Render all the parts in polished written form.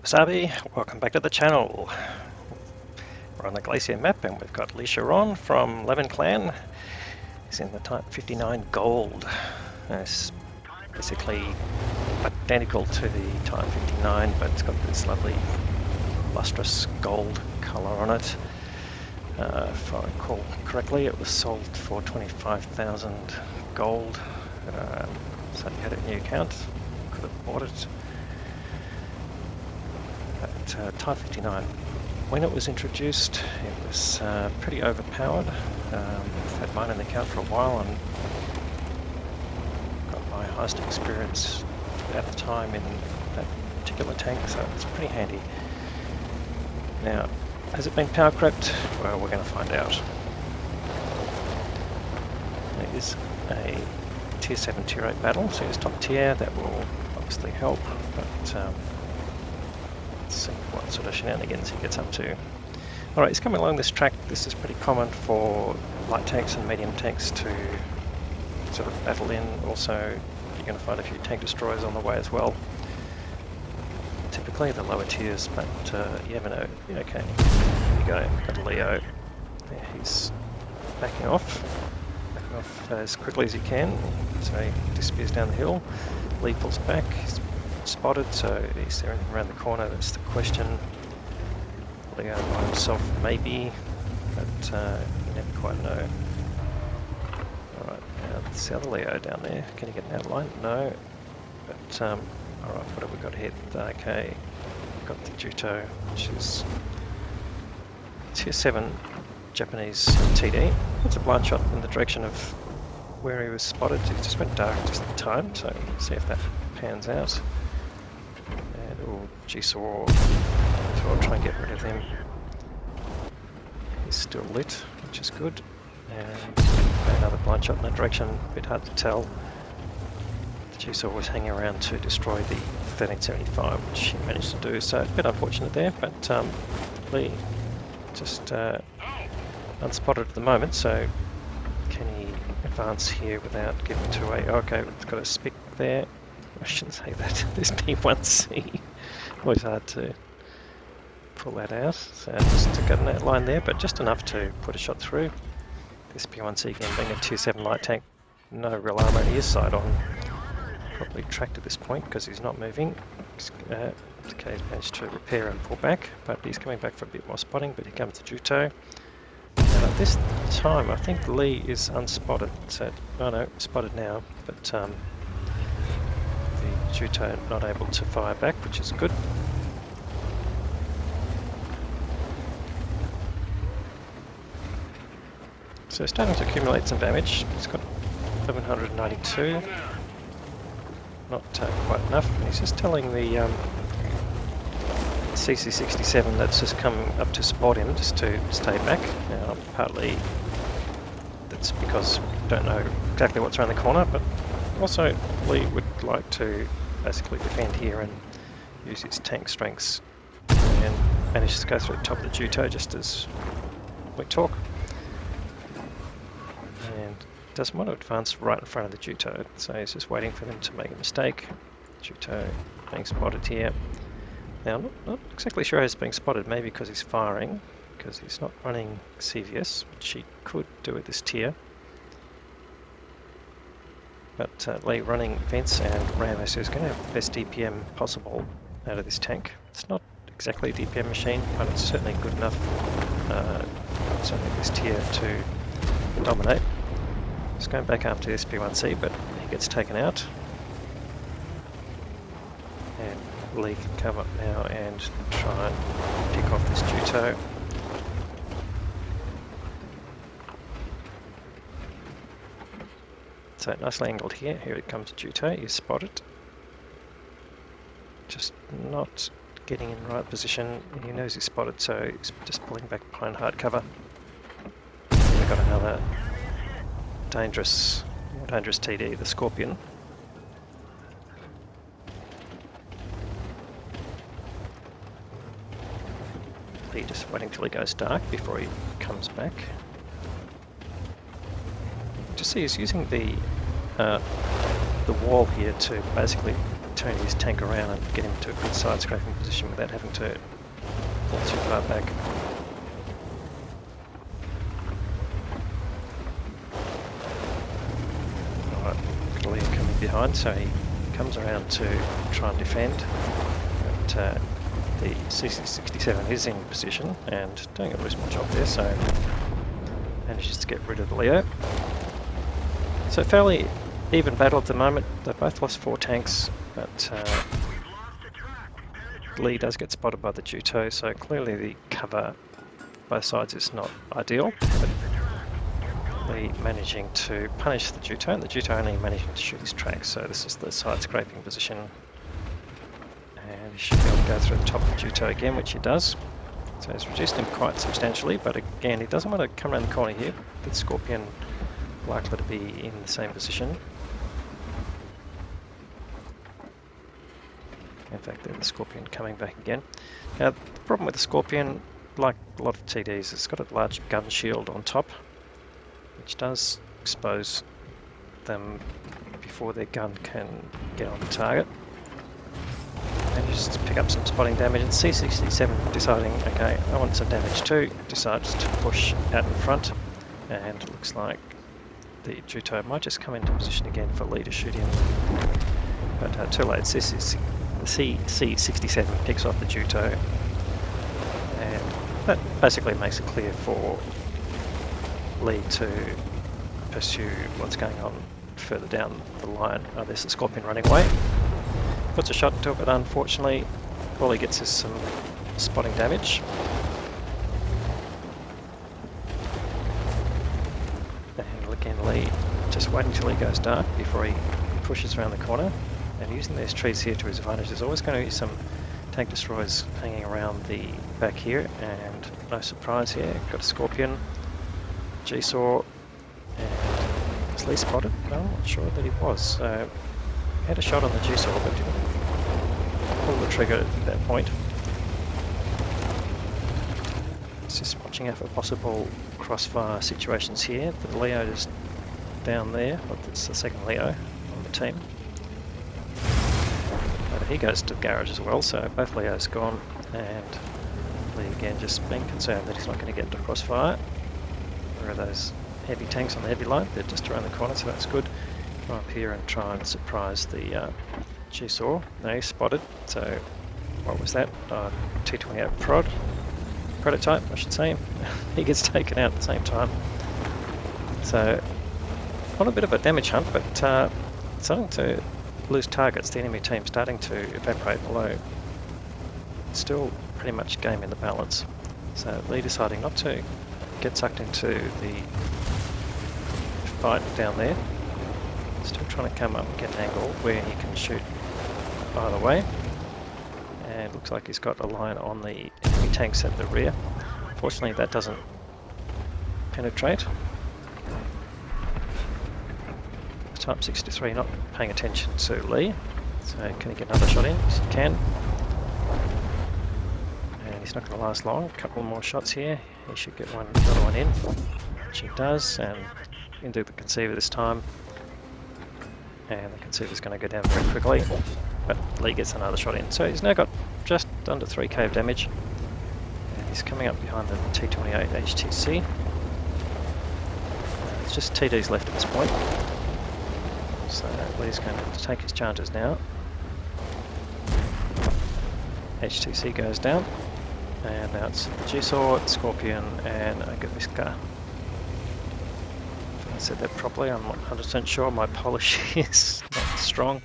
Wasabi, welcome back to the channel. We're on the Glacier map and we've got Lee Chiron from Levin Clan. He's in the Type 59 Gold. It's basically identical to the Type 59, but it's got this lovely lustrous gold colour on it. If I recall correctly, it was sold for 25,000 gold. So if you had a new account, could have bought it. But Type 59, when it was introduced, it was pretty overpowered. I've had mine in the account for a while and got my highest experience at the time in that particular tank, so it's pretty handy. Now, has it been power crept? Well, we're going to find out. It is a tier 7, tier 8 battle, so it's top tier. That will obviously help, but let's see what sort of shenanigans he gets up to. Alright, he's coming along this track. This is pretty common for light tanks and medium tanks to sort of battle in. Also, you're going to find a few tank destroyers on the way as well. Typically the lower tiers, but you never know. Okay, here we go. Got Leo. Yeah, he's backing off as quickly as he can. So he disappears down the hill. Lee pulls back. He's spotted, so is there anything around the corner? That's the question. Leo by himself, maybe, but you never quite know. Alright, now there's the other Leo down there. Can he get an outline? No. But, alright, what have we got here? Okay, we've got the Juto, which is tier 7 Japanese TD. That's a blind shot in the direction of where he was spotted. He just went dark just in time, so see if that pans out. And, oh, Jisoo, so I'll try and get rid of him. He's still lit, which is good. And another blind shot in that direction, a bit hard to tell. The Jisoo was hanging around to destroy the 1375, which he managed to do, so a bit unfortunate there, but Lee just unspotted at the moment, so can he advance here without getting to a... Okay, it's got a spick there. I shouldn't say that. There's P1C. Always hard to pull that out. So just to get an outline there, but just enough to put a shot through. This P1C again being a tier 7 light tank, no real armor on his side on. Probably tracked at this point because he's not moving. Okay, he's managed to repair and pull back, but he's coming back for a bit more spotting, but here comes the Juto. And at this time, I think Lee is unspotted. So, no, spotted now, but the Juto not able to fire back, which is good. So starting to accumulate some damage. He's got 1192. Not quite enough. And he's just telling the CC67 that's just come up to spot him just to stay back. Now, partly that's because we don't know exactly what's around the corner, but also Lee would like to basically defend here and use his tank strengths and manage to go through the top of the Juto just as we talk. And doesn't want to advance right in front of the Juto, so he's just waiting for them to make a mistake. Juto being spotted here. Now, not exactly sure how he's being spotted, maybe because he's firing, because he's not running CVS, which he could do at this tier. But Lee running vents and Ram, so he's going to have the best DPM possible out of this tank. It's not exactly a DPM machine, but it's certainly good enough, certainly this tier, to dominate. He's going back after this P1C, but he gets taken out. And Lee can come up now and try and pick off this Juto. So nicely angled here. Here it comes Juto. He's spotted. Just not getting in the right position. He knows he's spotted, so he's just pulling back behind hard cover. We've got another dangerous TD, the Scorpion. Lee just waiting till he goes dark before he comes back. Just see he's using the wall here to basically turn his tank around and get him to a good side scraping position without having to pull too far back. Alright, Leo coming behind, so he comes around to try and defend. But the CC-67 is in position and doing a reasonable job there, so manages to get rid of the Leo. So fairly even battle at the moment. They both lost 4 tanks, but Lee does get spotted by the Juto, so clearly the cover both sides is not ideal, but Lee managing to punish the Juto, and the Juto only managing to shoot his tracks, so this is the side scraping position, and he should be able to go through the top of the Juto again, which he does. So he's reduced him quite substantially, but again he doesn't want to come around the corner here. The Scorpion likely to be in the same position. In fact, there's the Scorpion coming back again. Now, the problem with the Scorpion, like a lot of TDs, it's got a large gun shield on top, which does expose them before their gun can get on the target. Manages to pick up some spotting damage, and C-67 deciding, okay, I want some damage too, decides to push out in front, and it looks like the Juto might just come into position again for Lee to shoot him, but too late. The C-67 picks off the Juto, and that basically makes it clear for Lee to pursue what's going on further down the line. Oh, there's the Scorpion running away. Puts a shot into it, but unfortunately all he gets is some spotting damage. And again, Lee just waiting until he goes dark before he pushes around the corner, and using these trees here to his advantage. There's always going to be some tank destroyers hanging around the back here, and no surprise here, got a Scorpion, G-Saw, and was Lee spotted? No, I'm not sure that he was. So he had a shot on the G-Saw, but didn't pull the trigger at that point. Just watching out for possible crossfire situations here. The Leo is down there, but it's the second Leo on the team. But he goes to the garage as well, so both Leos gone, and Lee again just being concerned that he's not going to get into crossfire. Where are those heavy tanks on the heavy line? They're just around the corner, so that's good. Come up here and try and surprise the G-Saw. No, he's spotted. So what was that? T-28 prototype, I should say. He gets taken out at the same time. So on a bit of a damage hunt, but starting to lose targets. The enemy team starting to evaporate, although still pretty much game in the balance. So Lee deciding not to get sucked into the fight down there. Still trying to come up and get an angle where he can shoot either way. And looks like he's got a line on the enemy tanks at the rear. Fortunately, that doesn't penetrate. Type 63 not paying attention to Lee. So can he get another shot in? Yes, he can. And he's not going to last long. A couple more shots here. He should get another one in, which he does. And into the conceiver this time. And the conceiver's going to go down very quickly. But Lee gets another shot in. So he's now got just under 3k of damage. And he's coming up behind the T-28 HTC. It's just TDs left at this point. So Lee's going to have to take his chances now. HTC goes down. And now it's the G-Saw, Scorpion, and Agaviska. If I said that properly, I'm not 100% sure. My Polish is not strong.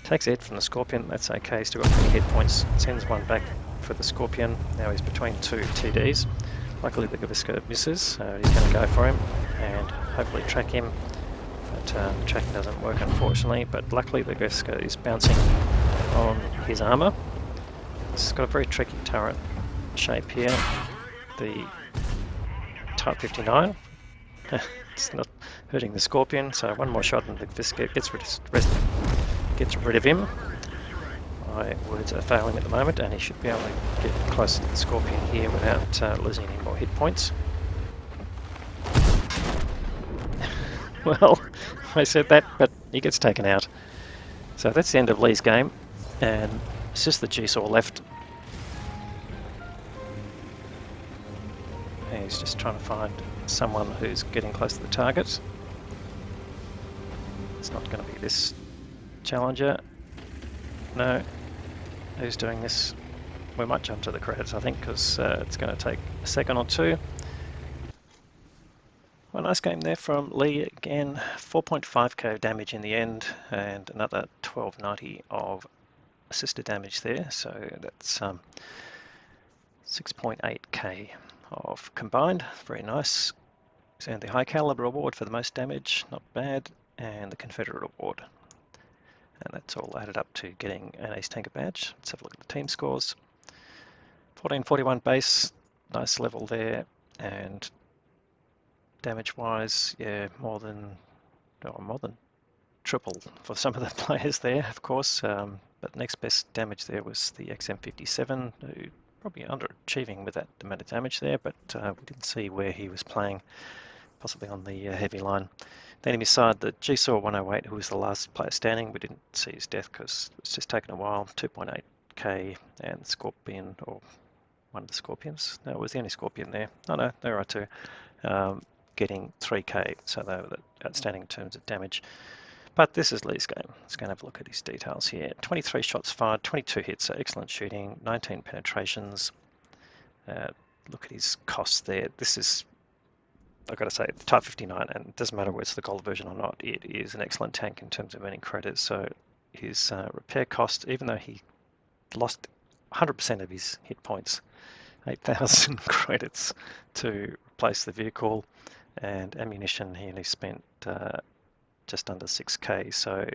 Takes a hit from the Scorpion, that's okay. He's still got 3 hit points. Sends one back for the Scorpion. Now he's between 2 TDs. Luckily the Agaviska misses, so he's going to go for him and hopefully track him. But the tracking doesn't work, unfortunately. But luckily the Agaviska is bouncing on his armour. It's got a very tricky turret shape here. The Type 59. It's not hurting the Scorpion, so one more shot and the Agaviska gets rid of him. My words are failing at the moment, and he should be able to get close to the Scorpion here without losing any more hit points. Well, I said that, but he gets taken out. So that's the end of Lee's game. And it's just the G-Saw left. And he's just trying to find someone who's getting close to the target. It's not going to be this Challenger. No. Who's doing this? We might jump to the credits, I think, because it's going to take a second or two. Well, nice game there from Lee again. 4.5k damage in the end, and another 1290 of assisted damage there. So that's 6.8k of combined. Very nice. And the high caliber award for the most damage, not bad, and the Confederate award. And that's all added up to getting an Ace Tanker badge. Let's have a look at the team scores. 1441 base, nice level there, and damage-wise, yeah, more than triple for some of the players there, of course. But next best damage there was the XM57, who probably underachieving with that amount of damage there, but we didn't see where he was playing, possibly on the heavy line. The enemy side, the G-Saw 108, who was the last player standing, we didn't see his death because it's just taken a while, 2.8k, and the Scorpion, or one of the Scorpions, no, it was the only Scorpion there, no, there are two, getting 3k, so they were outstanding in terms of damage. But this is Lee's game. Let's go and have a look at his details here. 23 shots fired, 22 hits, so excellent shooting, 19 penetrations. Look at his costs there. This is, I've got to say, the Type 59, and it doesn't matter whether it's the gold version or not, it is an excellent tank in terms of earning credits. So his repair cost, even though he lost 100% of his hit points, 8,000 credits to replace the vehicle, and ammunition he only spent just under 6k, so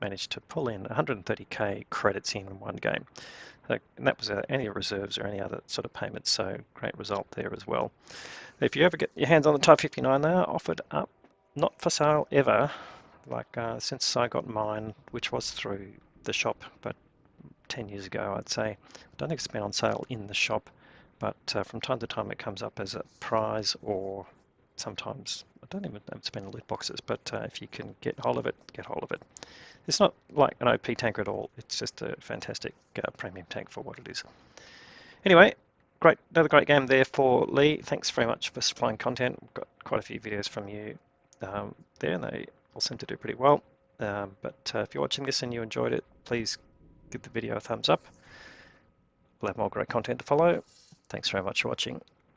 managed to pull in 130k credits in one game. So, and that was any reserves or any other sort of payments, so great result there as well. If you ever get your hands on the Type 59, they are offered up, not for sale ever, like since I got mine, which was through the shop, but 10 years ago I'd say. I don't think it's been on sale in the shop, but from time to time it comes up as a prize, or sometimes, I don't even know if it's been in loot boxes, but if you can get hold of it, get hold of it. It's not like an OP tanker at all, it's just a fantastic premium tank for what it is. Anyway, another great game there for Lee. Thanks very much for supplying content. We've got quite a few videos from you there, and they all seem to do pretty well. But if you're watching this and you enjoyed it, please give the video a thumbs up. We'll have more great content to follow. Thanks very much for watching.